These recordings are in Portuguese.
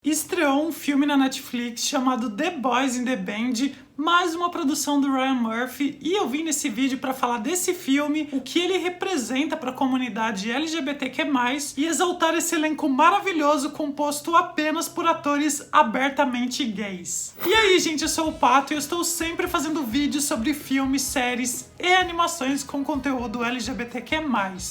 Estreou um filme na Netflix chamado The Boys in the Band, mais uma produção do Ryan Murphy, e eu vim nesse vídeo para falar desse filme, o que ele representa para a comunidade LGBTQ+, e exaltar esse elenco maravilhoso composto apenas por atores abertamente gays. E aí, gente, eu sou o Pato e eu estou sempre fazendo vídeos sobre filmes, séries e animações com conteúdo LGBTQ+.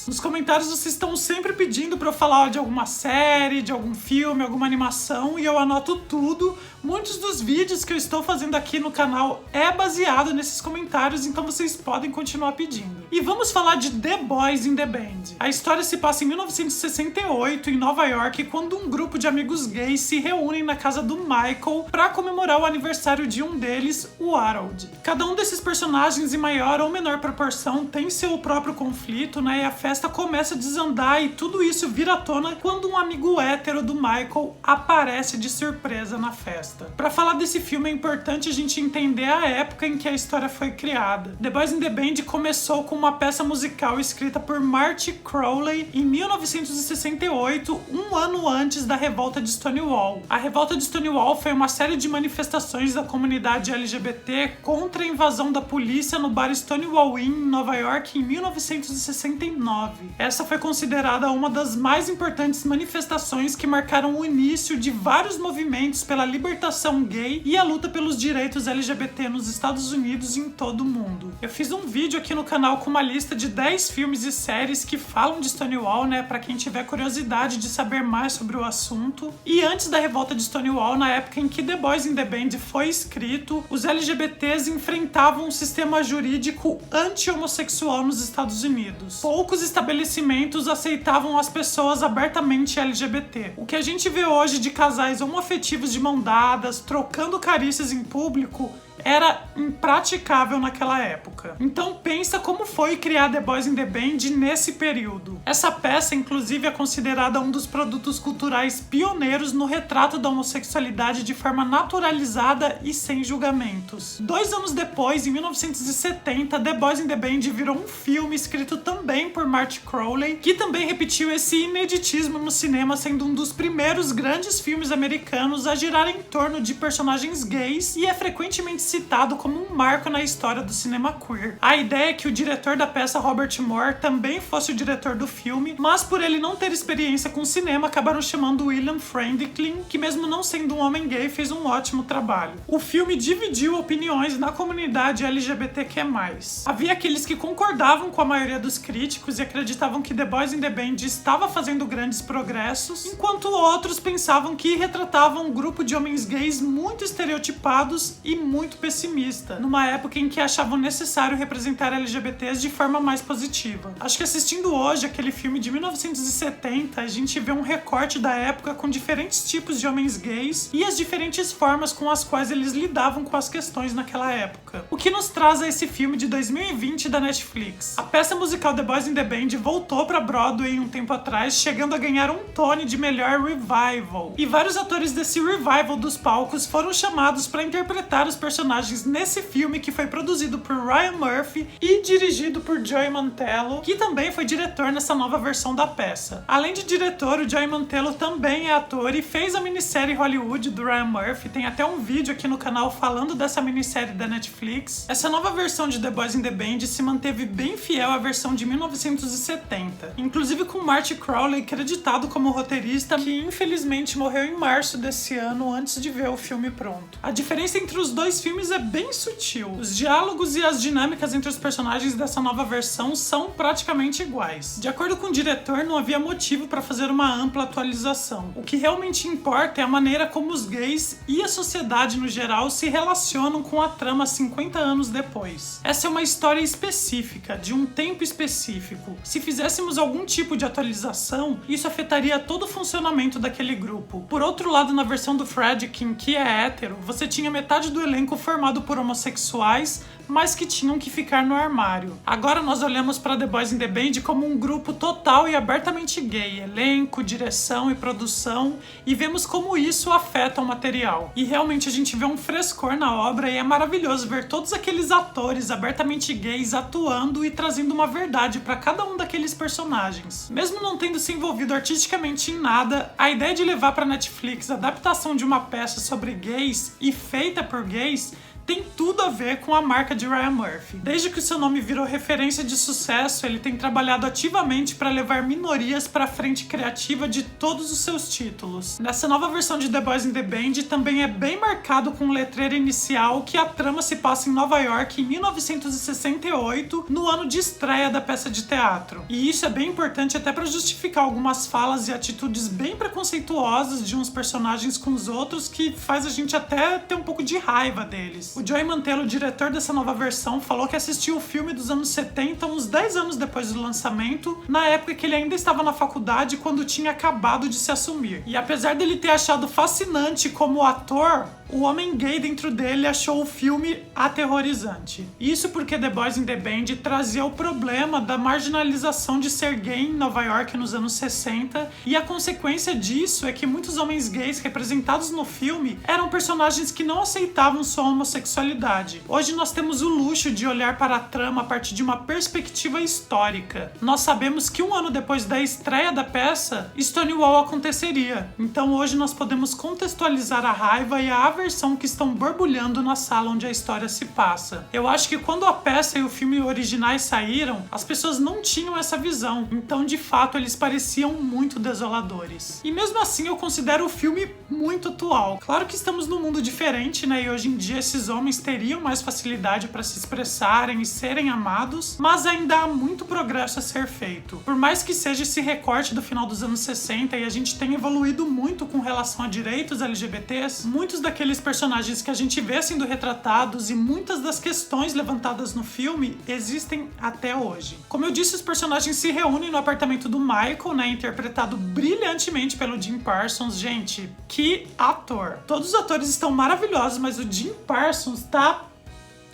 Nos comentários vocês estão sempre pedindo para eu falar de alguma série, de algum filme, alguma animação, e eu anoto tudo. Muitos dos vídeos que eu estou fazendo aqui no canal é baseado nesses comentários, então vocês podem continuar pedindo. E vamos falar de The Boys in the Band. A história se passa em 1968, em Nova York, quando um grupo de amigos gays se reúnem na casa do Michael para comemorar o aniversário de um deles, o Harold. Cada um desses personagens, em maior ou menor proporção, tem seu próprio conflito, né? E a festa começa a desandar e tudo isso vira à tona quando um amigo hétero do Michael aparece de surpresa na festa. Para falar desse filme é importante a gente entender a época em que a história foi criada. The Boys in the Band começou com uma peça musical escrita por Marty Crowley em 1968, um ano antes da revolta de Stonewall. A revolta de Stonewall foi uma série de manifestações da comunidade LGBT contra a invasão da polícia no bar Stonewall Inn, em Nova York, em 1969. Essa foi considerada uma das mais importantes manifestações que marcaram o início de vários movimentos pela libertação gay e a luta pelos direitos LGBT nos Estados Unidos e em todo o mundo. Eu fiz um vídeo aqui no canal com uma lista de 10 filmes e séries que falam de Stonewall, né, pra quem tiver curiosidade de saber mais sobre o assunto. E antes da revolta de Stonewall, na época em que The Boys in the Band foi escrito, os LGBTs enfrentavam um sistema jurídico anti-homossexual nos Estados Unidos. Poucos estabelecimentos aceitavam as pessoas abertamente LGBT. O que a gente vê hoje de casais homoafetivos de mão dada, trocando carícias em público, era impraticável naquela época. Então pensa como foi criar The Boys in the Band nesse período. Essa peça, inclusive, é considerada um dos produtos culturais pioneiros no retrato da homossexualidade de forma naturalizada e sem julgamentos. 2 anos depois, em 1970, The Boys in the Band virou um filme escrito também por Marty Crowley, que também repetiu esse ineditismo no cinema, sendo um dos primeiros grandes filmes americanos a girar em torno de personagens gays e é frequentemente citado como um marco na história do cinema queer. A ideia é que o diretor da peça, Robert Moore, também fosse o diretor do filme, mas por ele não ter experiência com cinema, acabaram chamando William Friedkin, que mesmo não sendo um homem gay, fez um ótimo trabalho. O filme dividiu opiniões na comunidade LGBTQ+. Havia aqueles que concordavam com a maioria dos críticos e acreditavam que The Boys in the Band estava fazendo grandes progressos, enquanto outros pensavam que retratava um grupo de homens gays muito estereotipados e muito pessimista, numa época em que achavam necessário representar LGBTs de forma mais positiva. Acho que assistindo hoje aquele filme de 1970, a gente vê um recorte da época com diferentes tipos de homens gays e as diferentes formas com as quais eles lidavam com as questões naquela época. O que nos traz a esse filme de 2020 da Netflix. A peça musical The Boys in the Band voltou para Broadway um tempo atrás, chegando a ganhar um Tony de melhor revival. E vários atores desse revival dos palcos foram chamados para interpretar os personagens nesse filme, que foi produzido por Ryan Murphy e dirigido por Joey Mantello, que também foi diretor nessa nova versão da peça. Além de diretor, o Joey Mantello também é ator e fez a minissérie Hollywood do Ryan Murphy. Tem até um vídeo aqui no canal falando dessa minissérie da Netflix. Essa nova versão de The Boys in the Band se manteve bem fiel à versão de 1970, inclusive com Marty Crowley creditado como roteirista, que infelizmente morreu em março desse ano antes de ver o filme pronto. A diferença entre os dois filmes é bem sutil. Os diálogos e as dinâmicas entre os personagens dessa nova versão são praticamente iguais. De acordo com o diretor, não havia motivo para fazer uma ampla atualização. O que realmente importa é a maneira como os gays e a sociedade no geral se relacionam com a trama 50 anos depois. Essa é uma história específica, de um tempo específico. Se fizéssemos algum tipo de atualização, isso afetaria todo o funcionamento daquele grupo. Por outro lado, na versão do Friedkin, que é hétero, você tinha metade do elenco formado por homossexuais, mas que tinham que ficar no armário. Agora nós olhamos para The Boys in the Band como um grupo total e abertamente gay, elenco, direção e produção, e vemos como isso afeta o material. E realmente a gente vê um frescor na obra e é maravilhoso ver todos aqueles atores abertamente gays atuando e trazendo uma verdade para cada um daqueles personagens. Mesmo não tendo se envolvido artisticamente em nada, a ideia de levar para Netflix a adaptação de uma peça sobre gays e feita por gays tem tudo a ver com a marca de Ryan Murphy. Desde que o seu nome virou referência de sucesso, ele tem trabalhado ativamente para levar minorias para a frente criativa de todos os seus títulos. Nessa nova versão de The Boys in the Band também é bem marcado com o letreiro inicial que a trama se passa em Nova York em 1968, no ano de estreia da peça de teatro. E isso é bem importante até para justificar algumas falas e atitudes bem preconceituosas de uns personagens com os outros que faz a gente até ter um pouco de raiva deles. O Joey Mantello, diretor dessa nova versão, falou que assistiu o filme dos anos 70 uns 10 anos depois do lançamento, na época que ele ainda estava na faculdade quando tinha acabado de se assumir. E apesar dele ter achado fascinante como ator, o homem gay dentro dele achou o filme aterrorizante. Isso porque The Boys in the Band trazia o problema da marginalização de ser gay em Nova York nos anos 60, e a consequência disso é que muitos homens gays representados no filme eram personagens que não aceitavam sua homossexualidade. Hoje nós temos o luxo de olhar para a trama a partir de uma perspectiva histórica. Nós sabemos que um ano depois da estreia da peça, Stonewall aconteceria. Então hoje nós podemos contextualizar a raiva e a aversão que estão borbulhando na sala onde a história se passa. Eu acho que quando a peça e o filme originais saíram, as pessoas não tinham essa visão, então de fato eles pareciam muito desoladores. E mesmo assim eu considero o filme muito atual. Claro que estamos num mundo diferente, né, e hoje em dia esses homens teriam mais facilidade para se expressarem e serem amados, mas ainda há muito progresso a ser feito. Por mais que seja esse recorte do final dos anos 60 e a gente tenha evoluído muito com relação a direitos LGBTs, muitos daqueles personagens que a gente vê sendo retratados e muitas das questões levantadas no filme existem até hoje. Como eu disse, os personagens se reúnem no apartamento do Michael, né, interpretado brilhantemente pelo Jim Parsons. Gente, que ator! Todos os atores estão maravilhosos, mas o Jim Parsons tá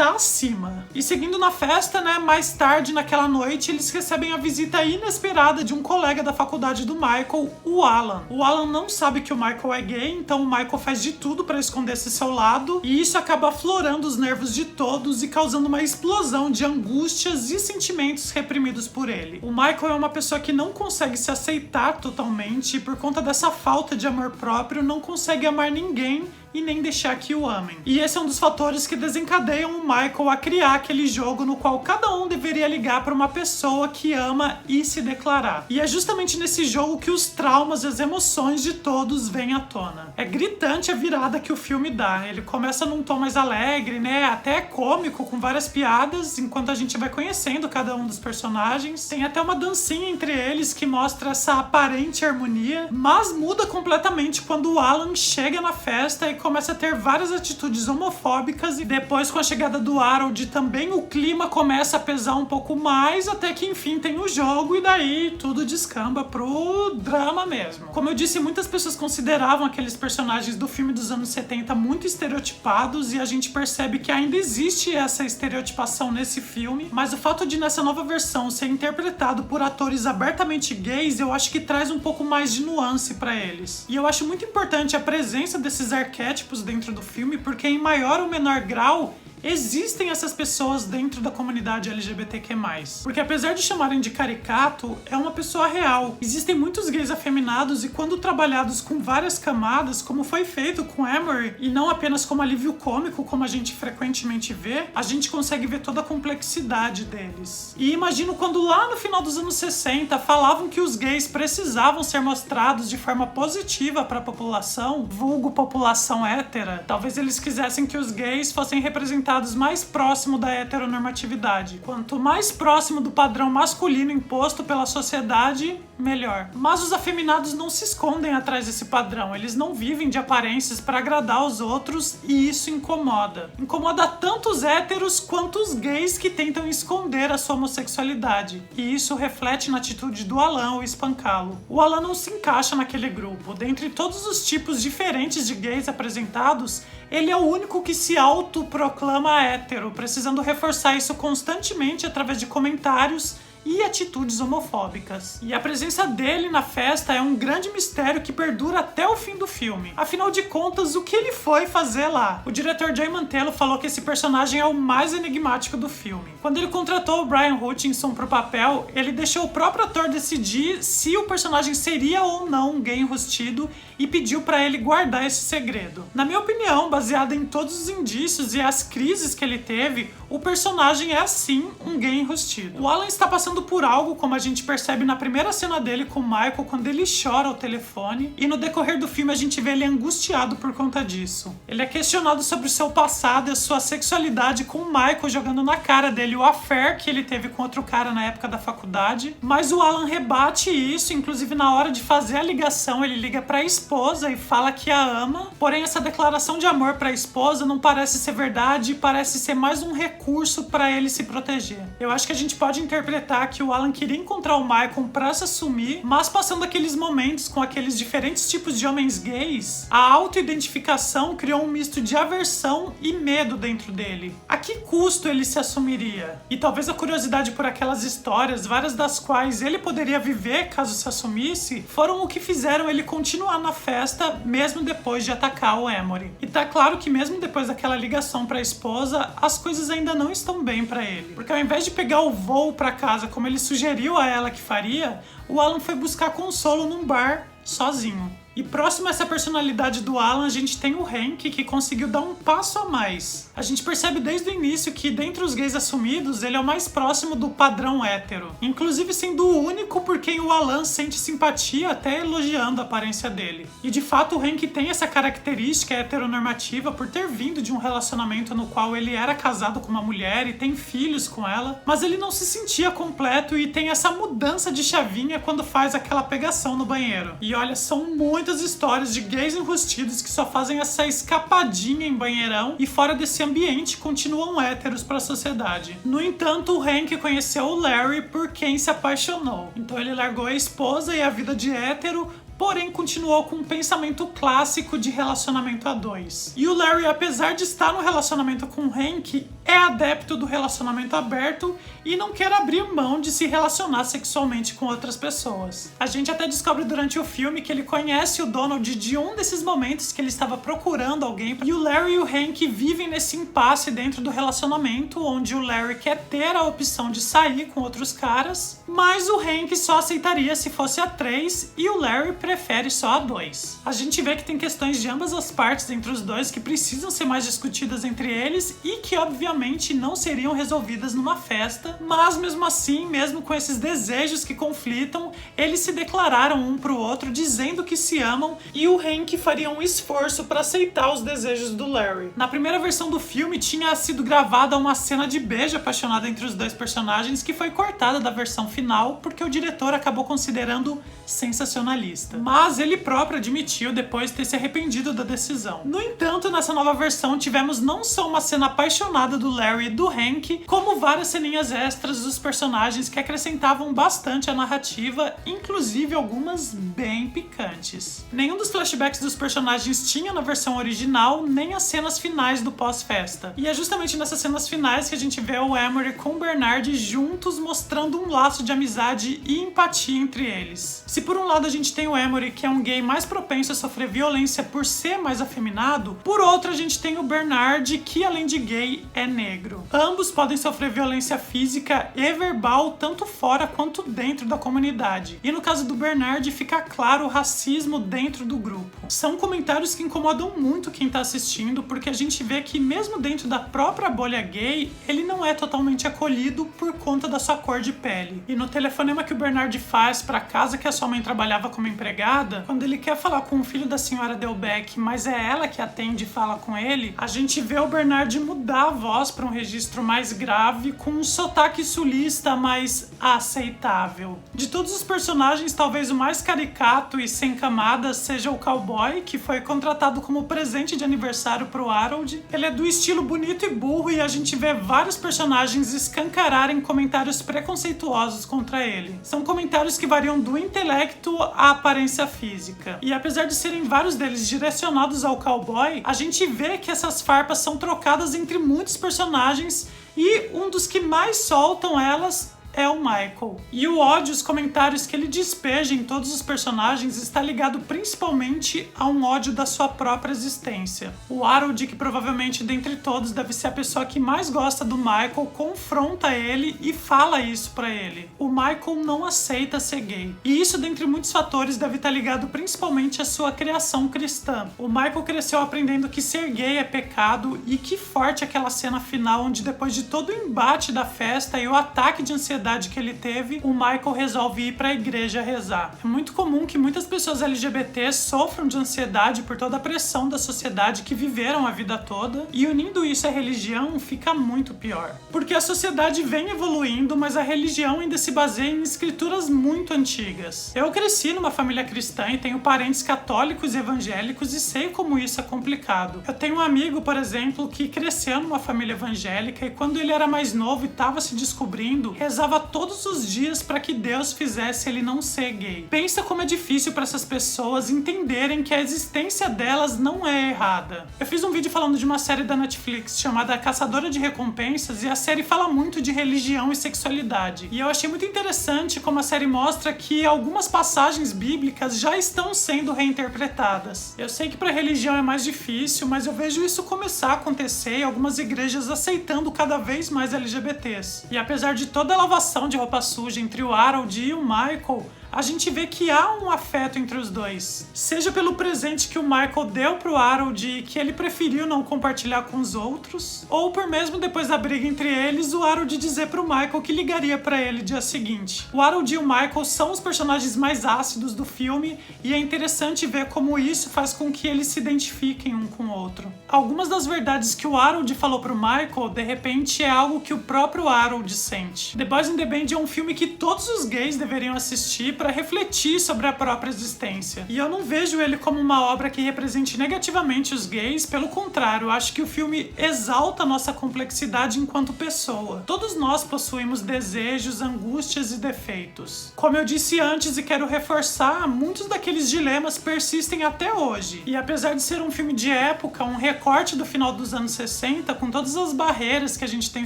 acima. E seguindo na festa, né, mais tarde naquela noite, eles recebem a visita inesperada de um colega da faculdade do Michael, o Alan. O Alan não sabe que o Michael é gay, então o Michael faz de tudo para esconder esse seu lado, e isso acaba aflorando os nervos de todos e causando uma explosão de angústias e sentimentos reprimidos por ele. O Michael é uma pessoa que não consegue se aceitar totalmente e por conta dessa falta de amor próprio não consegue amar ninguém e nem deixar que o amem. E esse é um dos fatores que desencadeiam o Michael a criar aquele jogo no qual cada um deveria ligar para uma pessoa que ama e se declarar. E é justamente nesse jogo que os traumas e as emoções de todos vêm à tona. É gritante a virada que o filme dá. Ele começa num tom mais alegre, né, até cômico, com várias piadas, enquanto a gente vai conhecendo cada um dos personagens. Tem até uma dancinha entre eles que mostra essa aparente harmonia, mas muda completamente quando o Alan chega na festa e começa a ter várias atitudes homofóbicas, e depois, com a chegada do Harold, também o clima começa a pesar um pouco mais, até que enfim tem o jogo e daí tudo descamba pro drama mesmo. Como eu disse, muitas pessoas consideravam aqueles personagens do filme dos anos 70 muito estereotipados, e a gente percebe que ainda existe essa estereotipação nesse filme, mas o fato de nessa nova versão ser interpretado por atores abertamente gays, eu acho que traz um pouco mais de nuance pra eles. E eu acho muito importante a presença desses arquétipos dentro do filme, porque em maior ou menor grau existem essas pessoas dentro da comunidade LGBTQ+. Porque apesar de chamarem de caricato, é uma pessoa real. Existem muitos gays afeminados e quando trabalhados com várias camadas, como foi feito com Emery, e não apenas como alívio cômico, como a gente frequentemente vê, a gente consegue ver toda a complexidade deles. E imagino quando lá no final dos anos 60 falavam que os gays precisavam ser mostrados de forma positiva para a população, vulgo população hétera, talvez eles quisessem que os gays fossem representados mais próximo da heteronormatividade. Quanto mais próximo do padrão masculino imposto pela sociedade, melhor. Mas os afeminados não se escondem atrás desse padrão, eles não vivem de aparências para agradar os outros, e isso incomoda. Incomoda tanto os héteros quanto os gays que tentam esconder a sua homossexualidade, e isso reflete na atitude do Alan ao espancá-lo. O Alan não se encaixa naquele grupo. Dentre todos os tipos diferentes de gays apresentados, ele é o único que se autoproclama fama hétero, precisando reforçar isso constantemente através de comentários e atitudes homofóbicas. E a presença dele na festa é um grande mistério que perdura até o fim do filme. Afinal de contas, o que ele foi fazer lá? O diretor Jay Mantello falou que esse personagem é o mais enigmático do filme. Quando ele contratou o Brian Hutchinson pro papel, ele deixou o próprio ator decidir se o personagem seria ou não um gay enrustido e pediu pra ele guardar esse segredo. Na minha opinião, baseada em todos os indícios e as crises que ele teve, o personagem é sim um gay enrustido. O Alan está passando por algo, como a gente percebe na primeira cena dele com o Michael, quando ele chora ao telefone, e no decorrer do filme a gente vê ele angustiado por conta disso. Ele é questionado sobre o seu passado e a sua sexualidade, com o Michael jogando na cara dele o affair que ele teve com outro cara na época da faculdade, mas o Alan rebate isso, inclusive na hora de fazer a ligação ele liga pra esposa e fala que a ama, porém essa declaração de amor pra esposa não parece ser verdade e parece ser mais um recurso pra ele se proteger. Eu acho que a gente pode interpretar que o Alan queria encontrar o Michael pra se assumir, mas passando aqueles momentos com aqueles diferentes tipos de homens gays, a auto-identificação criou um misto de aversão e medo dentro dele. A que custo ele se assumiria? E talvez a curiosidade por aquelas histórias, várias das quais ele poderia viver caso se assumisse, foram o que fizeram ele continuar na festa mesmo depois de atacar o Emory. E tá claro que mesmo depois daquela ligação pra esposa, as coisas ainda não estão bem pra ele. Porque ao invés de pegar o voo pra casa como ele sugeriu a ela que faria, o Alan foi buscar consolo num bar sozinho. E próximo a essa personalidade do Alan, a gente tem o Hank, que conseguiu dar um passo a mais. A gente percebe desde o início que, dentre os gays assumidos, ele é o mais próximo do padrão hétero. Inclusive sendo o único por quem o Alan sente simpatia, até elogiando a aparência dele. E de fato o Hank tem essa característica heteronormativa por ter vindo de um relacionamento no qual ele era casado com uma mulher e tem filhos com ela, mas ele não se sentia completo e tem essa mudança de chavinha quando faz aquela pegação no banheiro. E olha, são muitas histórias de gays enrustidos que só fazem essa escapadinha em banheirão e fora desse ambiente continuam héteros para a sociedade. No entanto, o Hank conheceu o Larry por quem se apaixonou. Então ele largou a esposa e a vida de hétero, porém continuou com um pensamento clássico de relacionamento a dois. E o Larry, apesar de estar no relacionamento com o Hank, é adepto do relacionamento aberto e não quer abrir mão de se relacionar sexualmente com outras pessoas. A gente até descobre durante o filme que ele conhece o Donald de um desses momentos que ele estava procurando alguém, e o Larry e o Hank vivem nesse impasse dentro do relacionamento, onde o Larry quer ter a opção de sair com outros caras, mas o Hank só aceitaria se fosse a 3 e o Larry prefere só a 2. A gente vê que tem questões de ambas as partes entre os dois que precisam ser mais discutidas entre eles e que obviamente não seriam resolvidas numa festa, mas mesmo assim, mesmo com esses desejos que conflitam, eles se declararam um pro outro dizendo que se amam, e o Hank faria um esforço para aceitar os desejos do Larry. Na primeira versão do filme tinha sido gravada uma cena de beijo apaixonado entre os dois personagens que foi cortada da versão final porque o diretor acabou considerando sensacionalista. Mas ele próprio admitiu depois ter se arrependido da decisão. No entanto, nessa nova versão tivemos não só uma cena apaixonada do Larry e do Hank, como várias ceninhas extras dos personagens que acrescentavam bastante à narrativa, inclusive algumas bem picantes. Nenhum dos flashbacks dos personagens tinha na versão original, nem as cenas finais do pós-festa. E é justamente nessas cenas finais que a gente vê o Emory com o Bernard juntos, mostrando um laço de amizade e empatia entre eles. Se por um lado a gente tem o Emory, que é um gay mais propenso a sofrer violência por ser mais afeminado, por outro a gente tem o Bernard, que além de gay, é negro. Ambos podem sofrer violência física e verbal, tanto fora quanto dentro da comunidade. E no caso do Bernard, fica claro o racismo dentro do grupo. São comentários que incomodam muito quem tá assistindo, porque a gente vê que mesmo dentro da própria bolha gay, ele não é totalmente acolhido por conta da sua cor de pele. E no telefonema que o Bernard faz pra casa que a sua mãe trabalhava como empregada, quando ele quer falar com o filho da senhora Delbecq, mas é ela que atende e fala com ele, a gente vê o Bernard mudar a voz para um registro mais grave, com um sotaque sulista mais aceitável. De todos os personagens, talvez o mais caricato caricato e sem camadas seja o cowboy, que foi contratado como presente de aniversário pro Harold. Ele é do estilo bonito e burro e a gente vê vários personagens escancararem comentários preconceituosos contra ele. São comentários que variam do intelecto à aparência física. E apesar de serem vários deles direcionados ao cowboy, a gente vê que essas farpas são trocadas entre muitos personagens e um dos que mais soltam elas é o Michael. E o ódio, os comentários que ele despeja em todos os personagens está ligado principalmente a um ódio da sua própria existência. O Harold, que provavelmente dentre todos deve ser a pessoa que mais gosta do Michael, confronta ele e fala isso pra ele. O Michael não aceita ser gay. E isso, dentre muitos fatores, deve estar ligado principalmente à sua criação cristã. O Michael cresceu aprendendo que ser gay é pecado, e que forte aquela cena final onde, depois de todo o embate da festa e o ataque de ansiedade que ele teve, o Michael resolve ir para a igreja rezar. É muito comum que muitas pessoas LGBT sofram de ansiedade por toda a pressão da sociedade que viveram a vida toda, e unindo isso à religião fica muito pior. Porque a sociedade vem evoluindo, mas a religião ainda se baseia em escrituras muito antigas. Eu cresci numa família cristã e tenho parentes católicos e evangélicos e sei como isso é complicado. Eu tenho um amigo, por exemplo, que cresceu numa família evangélica e quando ele era mais novo e estava se descobrindo, rezava todos os dias para que Deus fizesse ele não ser gay. Pensa como é difícil para essas pessoas entenderem que a existência delas não é errada. Eu fiz um vídeo falando de uma série da Netflix chamada Caçadora de Recompensas, e a série fala muito de religião e sexualidade. E eu achei muito interessante como a série mostra que algumas passagens bíblicas já estão sendo reinterpretadas. Eu sei que para religião é mais difícil, mas eu vejo isso começar a acontecer e algumas igrejas aceitando cada vez mais LGBTs. E apesar de toda a lavação de roupa suja entre o Harold e o Michael, a gente vê que há um afeto entre os dois. Seja pelo presente que o Michael deu pro Harold e que ele preferiu não compartilhar com os outros, ou por mesmo depois da briga entre eles, o Harold dizer pro Michael que ligaria pra ele dia seguinte. O Harold e o Michael são os personagens mais ácidos do filme e é interessante ver como isso faz com que eles se identifiquem um com o outro. Algumas das verdades que o Harold falou pro Michael, de repente, é algo que o próprio Harold sente. The Boys in the Band é um filme que todos os gays deveriam assistir para refletir sobre a própria existência. E eu não vejo ele como uma obra que represente negativamente os gays, pelo contrário, eu acho que o filme exalta a nossa complexidade enquanto pessoa. Todos nós possuímos desejos, angústias e defeitos. Como eu disse antes e quero reforçar, muitos daqueles dilemas persistem até hoje. E apesar de ser um filme de época, um recorte do final dos anos 60, com todas as barreiras que a gente tem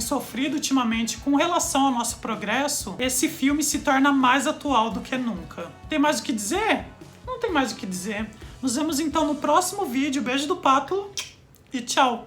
sofrido ultimamente com relação ao nosso progresso, esse filme se torna mais atual do que nunca. Tem mais o que dizer? Não tem mais o que dizer. Nos vemos então no próximo vídeo. Beijo do Pato e tchau!